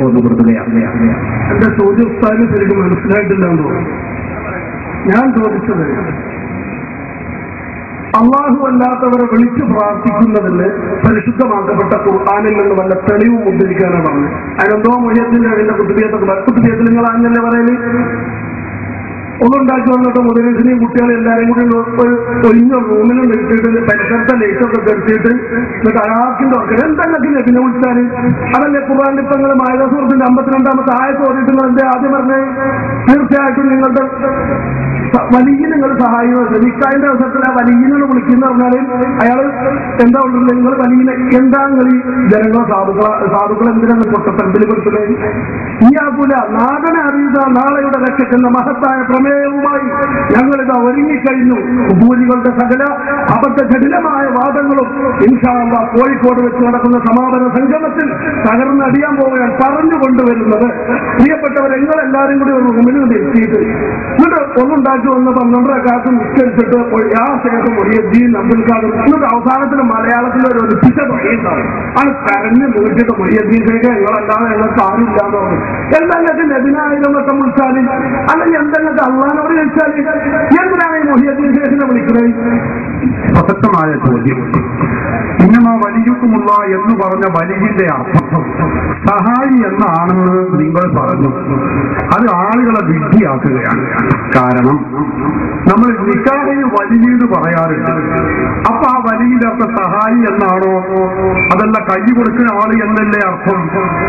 ഓർമ്മപ്പെടുത്തുകയാണ്. എന്റെ ചോദ്യം ഉസ്താദിന് ശരിക്കും മനസ്സിലായിട്ടില്ലെന്നോ? ഞാൻ ചോദിച്ചത്, അള്ളാഹു അല്ലാത്തവരെ വിളിച്ചു പ്രാർത്ഥിക്കുന്നതിന് പരിശുദ്ധമാക്കപ്പെട്ട ഖുർആനിൽ നിന്ന് വല്ല തെളിവും ഉദ്ധരിക്കാനാണ് പറഞ്ഞത്. അതിനെന്തോ മൊഴിയത്തിന്റെ അതിന്റെ കുത്തുബിയത്തിൽ നിങ്ങൾ അങ്ങനെ പറയല് ഒന്നുണ്ടാക്കി വന്നിട്ട് മുതലീസിനെയും കുട്ടികളെ എല്ലാവരും കൂടി ഒരു ഒഴിഞ്ഞ റൂമിലും നിർത്തിയിട്ട് പരിസരത്തെ ലൈറ്റൊക്കെ കെടുത്തിയിട്ട് എന്നിട്ട് അയാൾക്കിന്റെ ഓർക്കൽ എന്തെങ്കിലും നബിനെ വിളിച്ചാൽ അതല്ലേ ഖുർആനിൽ ഇപ്പൊ നിങ്ങൾ മായസൂറത്തിന്റെ 52-ാമത്തെ ആയത്ത് ഓടിയിട്ട് നിങ്ങൾ എന്തേ ആദ്യം പറഞ്ഞേ? തീർച്ചയായിട്ടും നിങ്ങളുടെ വലിയ നിങ്ങൾ സഹായിക്കുന്നത് നിക്കായിന്റെ അവസരത്തിൽ ആ വലിയനെ വിളിക്കുന്ന പറഞ്ഞാൽ അയാൾ എന്താ ഉള്ളത്? നിങ്ങൾ വലിയ എന്താ നിങ്ങൾ ഈ ജനങ്ങളെ സാധുക്കളെ എന്തിനാണ് പൊട്ടത്തരത്തിൽ പെടുത്തുന്നത്? ഈ ആകൂല നാടനെ അറിയുക നാളെയുടെ രക്ഷയ്ക്കെന്ന മഹത്തായ പ്രമേയവുമായി ഞങ്ങളിതാ ഒരുങ്ങിക്കഴിഞ്ഞു. ഭൂരികളുടെ സകല അബദ്ധ ജടിലമായ വാദങ്ങളും ഇൻഷാ അല്ലാഹ് കോഴിക്കോട് വെച്ച് നടക്കുന്ന സമാപന സംഗമത്തിൽ തകർന്നടിയാൻ പോവുകയാണ് പറഞ്ഞുകൊണ്ടുവരുന്നത്. പ്രിയപ്പെട്ടവർ, നിങ്ങളെല്ലാവരും കൂടി ഒരു റൂമിൽ എത്തിയിട്ട് എന്നിട്ട് ഒന്നുണ്ടാക്കി വന്ന് 12 കാലത്ത് നിശ്ചയിച്ചിട്ട് ആ ശേഷം മൊഴിയദ്ദീൻ അബ്ദുൽ ഖാദർ എന്നിട്ട് അവസാനത്തിൽ മലയാളത്തിൽ ഒരു ഒലിപ്പിച്ച പറയുണ്ടാവും. അത് കരഞ്ഞ് നോക്കിയിട്ട് മൊഴിയദ്ദീൻ ശേഖർ നിങ്ങളല്ലാതെ ഞങ്ങൾക്ക് ആരും ഇല്ലാന്ന് പറഞ്ഞു. എന്തെങ്കിലും നബിനായിരമൊക്കെ വിളിച്ചാൽ അല്ലെങ്കിൽ എന്തെങ്കിലും അള്ളാനോട് ചോദിച്ചാൽ എന്തിനാണ് ഈ മൊഴിയദ്ദീൻ ശേഖറിനെ വിളിക്കുന്നത്? പ്രസക്തമായ ചോദ്യം. ഇന്നമാ വലിയുക്കുമുള്ള എന്ന് പറഞ്ഞ വലിയുടെ അർത്ഥം സഹായി എന്നാണെന്ന് നിങ്ങൾ പറഞ്ഞു. അത് ആളുകളെ വിഡ്ഢിയാക്കുകയാണ്. കാരണം നമ്മൾ നിക്കാഹിന് വലിയെന്ന് പറയാറുണ്ട്. അപ്പൊ ആ വലിയുടെ അർത്ഥം സഹായി എന്നാണോ? അതല്ല കൈ കൊടുക്കുന്ന ആള് എന്നല്ലേ അർത്ഥം?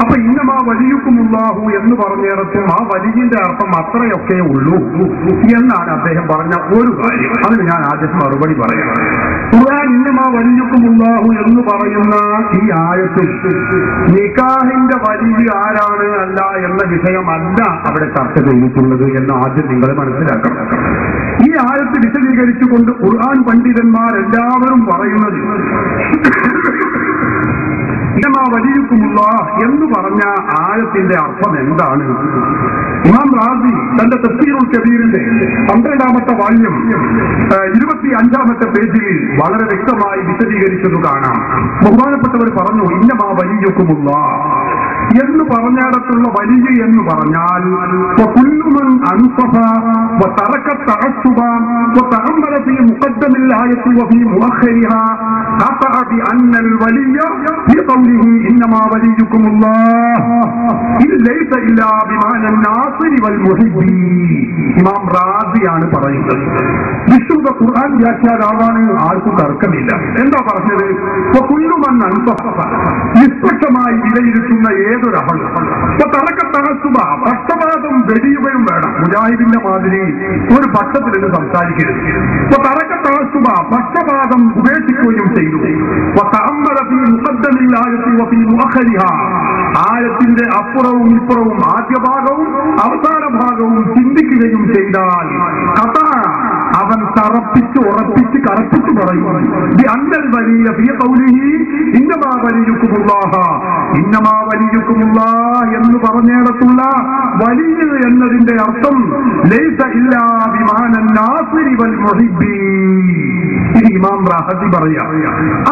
അപ്പൊ ഇന്നമാ വലിയുക്കുമുള്ളാഹു എന്ന് പറഞ്ഞിടത്തും ആ വലിയുടെ അർത്ഥം അത്രയൊക്കെ ഉള്ളൂ എന്നാണ് അദ്ദേഹം പറഞ്ഞ ഒരു കാര്യം. അതിന് ഞാൻ ആദ്യം മറുപടി പറയണം. ഖുർആൻ ഇന്നമാ വലിയുക്കുമുള്ളാഹു എന്ന് പറയുന്ന ഈ ആയത്തിൽ നിക്കാഹിന്റെ വലിയ ആരാണ് അല്ല എന്ന വിഷയമല്ല അവിടെ ചർച്ച ചെയ്തിട്ടുള്ളത് എന്ന് ആദ്യം നിങ്ങൾ മനസ്സിലാക്കണം. ഈ ആയത്ത് വിശദീകരിച്ചുകൊണ്ട് ഖുർആൻ പണ്ഡിതന്മാരെല്ലാവരും പറയുന്നത് ഇന്നമാ വലിയുക്കുമുള്ള എന്ന് പറഞ്ഞ ആയത്തിന്റെ അർത്ഥം എന്താണ്? ഇമാം റാസി തന്റെ തഫ്സീറുൽ കബീറിന്റെ 12-ാമത്തെ വാല്യം 25-ാമത്തെ പേജിൽ വളരെ വ്യക്തമായി വിശദീകരിച്ചത് കാണാം. ബഹുമാനപ്പെട്ടവർ പറഞ്ഞു, ഇന്നമാ വലിയുക്കുമുള്ള എന്ന് പറഞ്ഞിടത്തുള്ള വലിയ എന്ന് പറഞ്ഞാൽ കുല്ലുമൻ അൻസഫ വതറക തഅസ്സുബ വതഅമ്മല ഫീ മുഖദ്ദമിൽ ആയത്തി വഫീ മുഅഖരിഹാ ഖതഅ ബിഅന്ന الولي في قوله إنما وليكم الله ليس إلا بمعنى الناصر والمحب. ഇമാം റാസിയാണ് പറയുന്നത്. വിശുദ്ധ ഖുർആൻ വ്യാഖ്യാതാവാണ്, ആർക്കും തർക്കമില്ല. എന്താ പറഞ്ഞത്? കുല്ലുമൻ അൻസഫ നിഷ്പക്ഷമായി വിലയിരുത്തുന്ന ഏതൊരഹൾ തറക്കത്തഹസുബ പക്ഷപാതം വെടിയുകയും വേണം. മുജാഹിദിന്റെ മാതിരി ഒരു പക്ഷത്തിൽ നിന്ന് സംസാരിക്കരുത്. തറക്കത്തഹസുബ പക്ഷപാതം ഉപേക്ഷിക്കുകയും ചെയ്തു. ആയത്തിന്റെ അപ്പുറവും ഇപ്പുറവും ആദ്യ ഭാഗവും അവസാന ഭാഗവും ചിന്തിക്കുകയും ചെയ്താൽ കഥ അവൻ തറപ്പിച്ച് ഉറപ്പിച്ച് കറപ്പിച്ച് പറയും. അന്നൽ വലിയ ഇന്നമാ വലിയുക്കുമുള്ളാഹ ഇന്നമാ വലിയുക്കുമുള്ള എന്ന് പറഞ്ഞിടത്തുള്ള വലിയ എന്നതിന്റെ അർത്ഥം ലൈസ ഇല്ലാ ബിമാനൻ നാസിരി വൽ മുഹിബ്ബി. ഇത് ഇമാം റാഹത്തി പറയാ.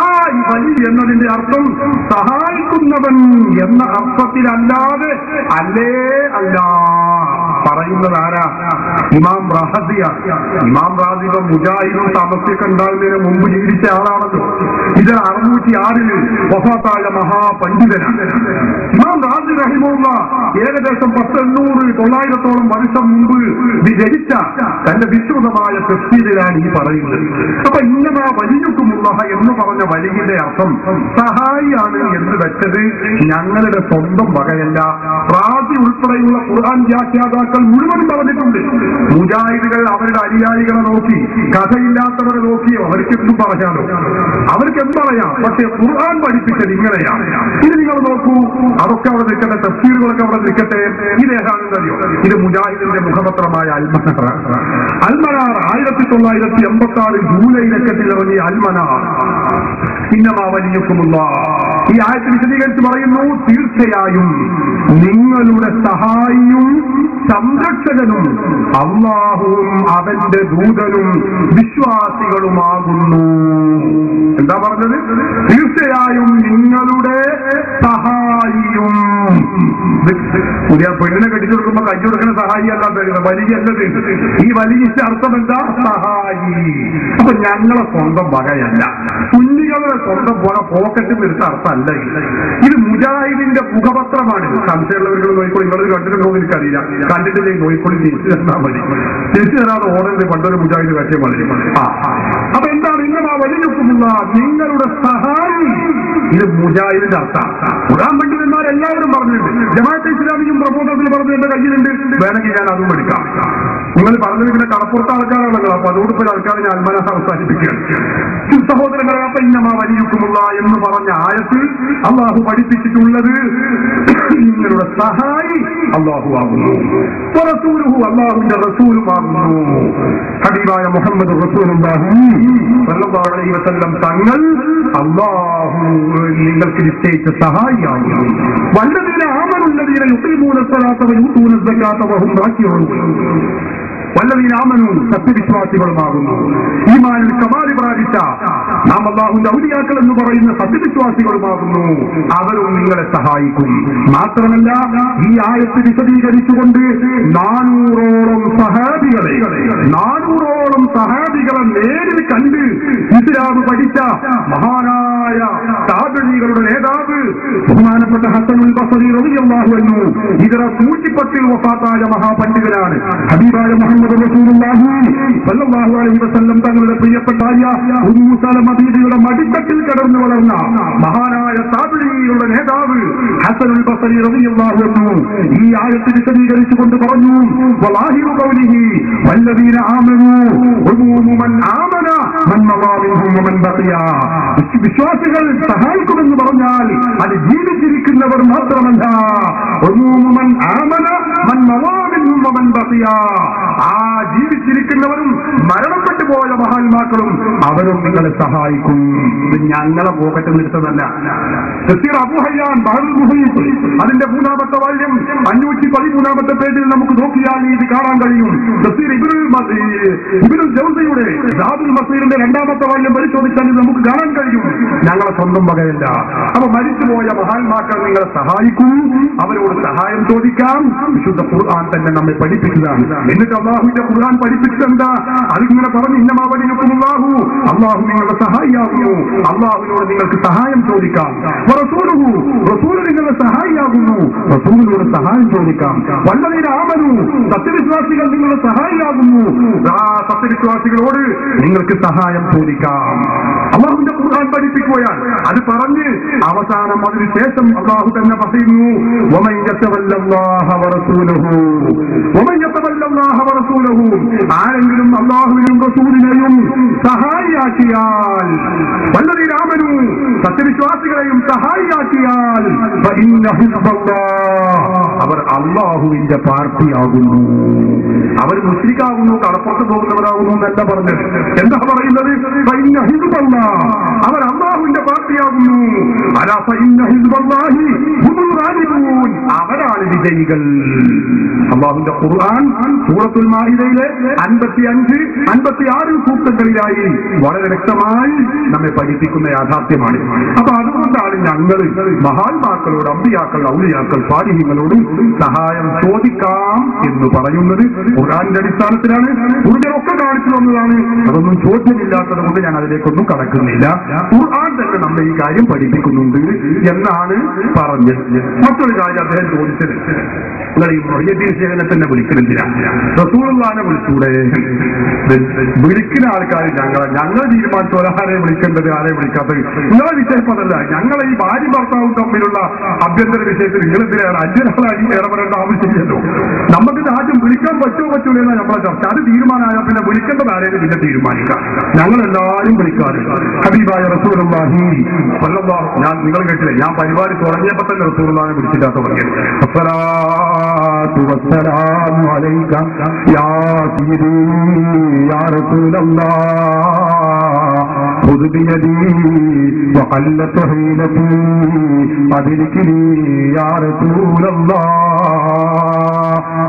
ആ വലി എന്നതിന്റെ അർത്ഥം സഹായിക്കുന്നവൻ എന്ന അർത്ഥത്തിലല്ലാതെ അല്ലേ അല്ല. പറയുന്നത് ആരാ? ഇമാം റാഹത്തിയ. ഇമാം റാഹി മുജാഹിദും സമസ്യയൊക്കെ ഉണ്ടാകുന്നതിന് മുമ്പ് ജീവിച്ച ആളാണല്ലോ. ഇത് 606 വഫാത്തായ മഹാപണ്ഡിതനാണ്. ഇമാം റാഹി റഹിമഹുള്ള ഏകദേശം 900-900 വർഷം മുമ്പ് വിജയിച്ച തന്റെ വിശ്രുതമായ തഫ്സീറിലാണ് ഈ പറയുന്നത്. അപ്പൊ ഇന്നമാ വലിയുക്കുമുള്ള എന്ന് പറഞ്ഞ വലിയുടെ അർത്ഥം സഹായിയാണ് എന്ന് വെച്ചത് ഞങ്ങളുടെ സ്വന്തം വകയല്ല. റാസി ഉൾപ്പെടെയുള്ള ഖുർആൻ വ്യാഖ്യാതാക്കൾ മുഴുവൻ പറഞ്ഞിട്ടുണ്ട്. മുജാഹിദുകൾ അവരുടെ അനുയായികളെ നോക്കി, കഥയില്ലാത്തവരെ നോക്കി അവർക്കെന്തും പറയാനോ, അവർക്കെന്ത് പറയാം. പക്ഷെ ഖുർആൻ പഠിപ്പിച്ചത് ഇങ്ങനെയാണ്. ഇത് നിങ്ങൾ നോക്കൂ. അതൊക്കെ അവിടെ നിൽക്കട്ടെ, തഫ്സീറുകളൊക്കെ അവിടെ നിൽക്കട്ടെ. ഇതേതാണെന്നറിയോ? ഇത് മുജാഹിദിന്റെ മുഖപത്രമായ അൽമനാർ. 1986 ജൂലൈ ലക്കത്തിൽ ഇറങ്ങിയ അൽമനാർ. ഇന്നമാ വലിയുക്കുമുള്ള ഈ ആയത്ത് വിശദീകരിച്ച് പറയുന്നു, തീർച്ചയായും നിങ്ങളുടെ സഹായിയും സംരക്ഷകനും അല്ലാഹുവും അവന്റെ ദൂതനും വിശ്വാസികളുമാകുന്നു. എന്താ പറഞ്ഞത്? തീർച്ചയായും നിങ്ങളുടെ സഹായിയും പുതിയ പെണ്ണിനെ കെട്ടിച്ചു കൊടുക്കുമ്പോ കൈ കൊടുക്കുന്ന സഹായി അല്ലാത്ത വലിയല്ലത്. ഈ വലിയ അർത്ഥം എന്താ? സഹായി. അപ്പൊ ഞങ്ങളെ സ്വന്തം വകയല്ല, കുഞ്ഞികളുടെ സ്വന്തം വക പോക്കറ്റിൽ എടുത്ത അർത്ഥമല്ല ഇത്. മുജാഹിദിന്റെ മുഖപത്രമാണ്. സംശയമുള്ളവர்கள் നോയിക്കോളി. നിങ്ങൾ കണ്ടിട്ടുണ്ടോ എന്ന് എനിക്കറിയില്ല. കണ്ടിട്ടില്ലെങ്കിൽ നോയിക്കോളി, തിരിച്ചു തന്നാൽ മതി. തിരിച്ചു തരാതെ ഓടരുത്. പണ്ടൊരു മുജാഹിദ് കട്ടിയ മതി. അപ്പൊ എന്താണ് ഇങ്ങനെ വലിയ നിങ്ങളുടെ സഹായി? ഇത് മുജാഹിദിന്റെ അർത്ഥം. ഖുർആൻ പണ്ഡിതന്മാരെല്ലാവരും പറഞ്ഞിട്ടുണ്ട്. ജമാഅത്തെ ഇസ്ലാമിയും പ്രബോധനത്തിൽ പറഞ്ഞു എന്റെ കയ്യിലുണ്ട്, വേണമെങ്കിൽ ഞാൻ അതും എടുക്കാം. നിങ്ങൾ പറഞ്ഞത് പിന്നെ കടപ്പുറത്തെ ആൾക്കാരാണല്ലോ. അപ്പൊ അതോട് ഇപ്പോൾ ആൾക്കാരെ ഞാൻ അൽമന അവസാനിപ്പിക്കുകയാണ്. സഹോദരങ്ങളെ, അപ്പൊ ഇന്നമാ വലിയുക്കുമുള്ള എന്ന് പറഞ്ഞ ആയത്തിൽ അള്ളാഹു പഠിപ്പിച്ചിട്ടുള്ളത് നിങ്ങളുടെ സഹായി അള്ളാഹു ആകുന്നു. റസൂലുഹു, അള്ളാഹുവിന്റെ റസൂലുമാകുന്നു. ഹബീബായ മുഹമ്മദ് റസൂലുള്ളാഹി സ്വല്ലല്ലാഹു അലൈഹി വസല്ലം തങ്ങൾ അള്ളാഹു നിങ്ങൾക്ക് നിശ്ചയിച്ച സഹായിയാകുന്നു. വല്ലദീന ആമനുല്ലദീന യുഖീമൂന സ്വലാത്ത വയൂതൂന സകാത്ത വഹും റാക്കിഊൻ. വല്ലദീന ആമനു, സത്യവിശ്വാസികളുമാകുന്നു. ഈമാനിൽ കമാല് പ്രാപിച്ച നാം അല്ലാഹുവിന്റെ ഔലിയാക്കൾ എന്ന് പറയുന്ന സത്യവിശ്വാസികളുമാകുന്നു. അവരും നിങ്ങളെ സഹായിക്കും. മാത്രമല്ല, ഈ ആയത്ത് വിശദീകരിച്ചുകൊണ്ട് 400ഓളം സഹാബികളെ നേരിൽ കണ്ട് ഇസ്ലാം പഠിച്ച മഹാനായ താബഈകളുടെ നേതാവ് ബഹുമാനപ്പെട്ട ഹസനുൽ ബസ്രി റളിയല്ലാഹു അൻഹു ഹിജ്റ 110 വഫാത്തായ മഹാപണ്ഡിതനാണ്. ഹബീബായ മുഹമ്മദ് റസൂലുള്ളാഹി സ്വല്ലല്ലാഹു അലൈഹി വസല്ലം തങ്ങളുടെ പ്രിയപ്പെട്ട ഉമ്മു സലമ ബീവിയുടെ മടിത്തട്ടിൽ കിടന്നു വളർന്ന മഹാനായ താബഈകളുടെ നേതാവ് ഹസനുൽ ബസ്രി റളിയല്ലാഹു അൻഹു ഈ ആയത്ത് വിശദീകരിച്ചുകൊണ്ട് പറഞ്ഞു, വലാഹിറു ഖൗലിഹി വല്ലദീന ആമനൂ ഉമൂമു മൻ ആമന മൻ മവാ മിൻഹും വമൻ ബഖിയ. വിശ്വാസികൾ സഹായിക്കുമെന്ന് പറഞ്ഞാൽ അത് ജീവിച്ചിരിക്കുന്നവർ മാത്രമല്ല, ഉമൂമു മൻ ആമന മൻ മവാ മിൻഹും വമൻ ബഖിയ, ആ ജീവിച്ചിരിക്കുന്നവരും മരണപ്പെട്ടു പോയ മഹാത്മാക്കളും അവരും നിങ്ങളെ സഹായിക്കും. ഞങ്ങളെ പോക്കറ്റ് നിർത്തതല്ല. തഫ്സീർ അബൂ ഹയ്യാൻ ബഹറുൽ മുഹീത്ത് അതിന്റെ 3-ാമത്തെ വാല്യം 513-ാമത്തെ പേജിൽ നമുക്ക് നോക്കിയാൽ ഇത് കാണാൻ കഴിയും. തഫ്സീർ ഇബ്നുൽ ജൗസിയുടെ സാദുൽ മസീറിന്റെ 2-ാമത്തെ വാല്യം പരിശോധിച്ചാൽ നമുക്ക് കാണാൻ കഴിയും. ഞങ്ങളെ സ്വന്തം വകയല്ല. അപ്പൊ മരിച്ചുപോയ മഹാത്മാക്കൾ നിങ്ങളെ സഹായിക്കും. അവരോട് സഹായം ചോദിക്കാം. വിശുദ്ധ ഖുർആൻ തന്നെ നമ്മെ പഠിപ്പിച്ചതാണ്. എന്നിട്ട് അല്ലാഹുവിന്റെ ഖുർആൻ പഠിപ്പിച്ചെന്താ? അതിങ്ങനെ പറഞ്ഞു, ഇന്നമാ വലിയുക്കുമുല്ലാഹു, അല്ലാഹു നിങ്ങളുടെ സഹായിയാകുന്നു. അല്ലാഹുവിനോട് നിങ്ങൾക്ക് സഹായം ചോദിക്കാം. റസൂലുഹു, റസൂൽ നിങ്ങളുടെ സഹായിയാകുന്നു. റസൂലിനോട് സഹായം ചോദിക്കാം. വല്ലദീന ആമനു, സത്യവിശ്വാസികൾ നിങ്ങളുടെ സഹായിയാകുന്നു. ആ സത്യവിശ്വാസികളോട് നിങ്ങൾക്ക് സഹായം ചോദിക്കാം. അല്ലാഹുവിന്റെ ഖുർആൻ പഠിപ്പിക്കുകയാണ്. അത് പറഞ്ഞ് അവസാനം അതിനുശേഷം അല്ലാഹു തന്നെ പറയുന്നു, വമൻ യതവല്ലല്ലാഹ വറസൂലുഹു, വമൻ യതവല്ലല്ലാഹ വറസൂലുഹു, ആരെങ്കിലും അല്ലാഹുവിനെയും റസൂലിനെയും സഹായിയാക്കിയാൽ, വല്ലദീന ആമനു, സത്യവിശ്വാസികളെയും സഹായിയാക്കിയാൽ, ഫഇന്ന ഹിസ്ബല്ലാഹ്, അവർ അല്ലാഹുവിന്റെ പാർട്ടിയാകുന്നു. അവർ മുശ്രിക്കാകുന്നു, കടപ്പുറത്ത് പോകുന്നവരാകുന്നു എന്നല്ല പറഞ്ഞത്. എന്താ പറയുന്നത്? ഫഇന്ന ഹിസ്ബല്ലാഹ്, അവർ അല്ലാഹുവിന്റെ പാർട്ടിയാകുന്നു. അലാ ഫഇന്ന ഹിസ്ബല്ലാഹി ഹുമുൽ ഗാലിബൂൻ, അവരാണ് വിജയികൾ. അല്ലാഹുവിന്റെ ഖുർആൻ സൂറത്തുൽ മാഇദയിലെ 55, 56 സൂക്തങ്ങളിലായി വളരെ വ്യക്തമായി നമ്മെ പഠിപ്പിക്കുന്ന യാഥാർത്ഥ്യമാണ്. അപ്പൊ അതുകൊണ്ടാണ് ഞങ്ങൾ മഹാത്മാക്കളോട്, അമ്പിയാക്കൾ, ഔലിയാക്കൾ, സ്വാലിഹീങ്ങളോട് സഹായം ചോദിക്കാം എന്ന് പറയുന്നത് ഖുർആന്റെ അടിസ്ഥാനത്തിലാണ്. ഖുർആനൊക്കെ കാണിച്ചു തന്നതാണ്. അതൊന്നും ചോദ്യമില്ലാത്തത് കൊണ്ട് ഞാൻ അതിലേക്കൊന്നും കടക്കുന്നില്ല. ഖുർആൻ തന്നെ നമ്മെ ഈ കാര്യം പഠിപ്പിക്കുന്നുണ്ട് എന്നാണ് പറഞ്ഞത്. മറ്റൊരു കാര്യം അദ്ദേഹം ചോദിച്ചത്, നിങ്ങൾ ഈ മൊഹീദ്ദീൻ ശേഖരനെ തന്നെ വിളിക്കുന്നില്ല, റസൂലുള്ളാഹിനെ വിളിച്ചൂടെ? വിളിക്കുന്ന ആൾക്കാർ ഞങ്ങൾ തീരുമാനിച്ചു ആരെ വിളിക്കേണ്ടത്, ആരെ വിളിക്കാത്തത് നിങ്ങളെ വിഷയപ്പതല്ല. ഞങ്ങളെ ഈ ഭാര്യ ഭർത്താവും തമ്മിലുള്ള ആഭ്യന്തര വിഷയത്തിൽ നിങ്ങളെന്തിനാണ് അഞ്ചനാളായി ഇടപെടേണ്ട ആവശ്യമില്ലല്ലോ. നമുക്ക് ആദ്യം വിളിക്കാൻ പറ്റുമോ എന്നാ നമ്മളെ ചർച്ച. അത് തീരുമാനമായാൽ പിന്നെ വിളിക്കേണ്ടത് ആരെയും പിന്നെ തീരുമാനിക്കാം. ഞങ്ങളെല്ലാവരും വിളിക്കാറുണ്ട്. ഹബീബായ റസൂലുള്ളാഹി സ്വല്ലല്ലാഹു, ഞാൻ നിങ്ങൾ കേട്ടില്ലേ, ഞാൻ പരിപാടി തുടങ്ങിയപ്പോൾ തന്നെ റസൂലുള്ളാഹിനെ വിളിച്ചിട്ടാ തുടങ്ങിയത്. അസ്സലാത്തു വസ്സലാമു അലൈക യാ സയ്യിദി യാ റസൂലല്ലാഹ് ഖുദ് ബിയദി വഖല്ലത ഹീലതി അദ്രിക്നി യാ റസൂലല്ലാഹ്.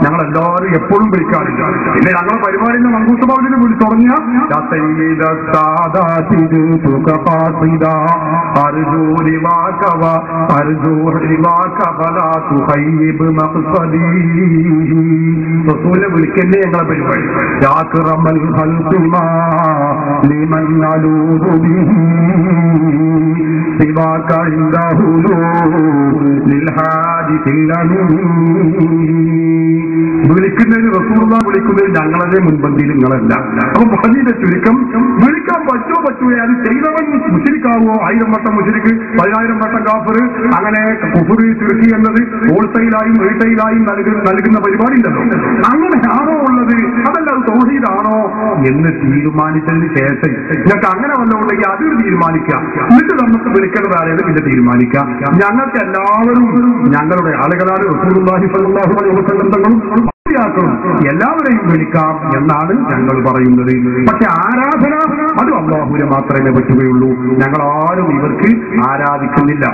ഞങ്ങൾ ഞങ്ങളെല്ലാവരും എപ്പോഴും വിളിക്കാറില്ല. പിന്നെ ഞങ്ങളെ പരിപാടിന്റെ മങ്കൂസ് ബാബുവിനെ വിളിച്ചു തുടങ്ങിയ റസൂലിനെ വിളിക്കന്നെ ഞങ്ങളെ പരിപാടി. വിളിക്കുന്നതിന് റസൂലുള്ളാഹി വിളിക്കുന്നതിന് ഞങ്ങളെ മുൻപന്തിയിൽ നിങ്ങളല്ല. അപ്പൊ പറഞ്ഞതിന്റെ ചുരുക്കം, വിളിക്കാൻ പറ്റുമോ അത് ചെയ്തവൻ മുശ്രിക്കാവോ? 1000 വട്ടം മുശ്രിക്ക്, 10,000 വട്ടം കാഫിർ, അങ്ങനെ കുഫ്റ് ശിർക്ക് എന്നത് ഹോൾസെയിലായും റീറ്റെയിലായും നൽകുന്ന പരിപാടി ഉണ്ടല്ലോ. അങ്ങനെയാണോ ഉള്ളത്? അതല്ല അത് തൗഹീദാണോ എന്ന് തീരുമാനിച്ചതിന് ശേഷം ഞങ്ങൾക്ക് അങ്ങനെ വന്നുണ്ടെങ്കിൽ അതൊരു തീരുമാനിക്കുക. എന്നിട്ട് നമുക്ക് വിളിക്കേണ്ടത് ആരെയും പിന്നെ തീരുമാനിക്കാം. ഞങ്ങൾക്ക് എല്ലാവരും ഞങ്ങളുടെ ആളുകളാണ്. റസൂലുള്ളാഹി സ്വല്ലല്ലാഹു അലൈഹി വസല്ലം എല്ലാവരെയും വിളിക്കാം എന്നാണ് ഞങ്ങൾ പറയുന്നത്. പക്ഷെ ആരാധന അത് അല്ലാഹുവിനെ മാത്രമേ പറ്റുകയുള്ളൂ. ഞങ്ങൾ ആരും ഇവർക്ക് ആരാധിക്കുന്നില്ല.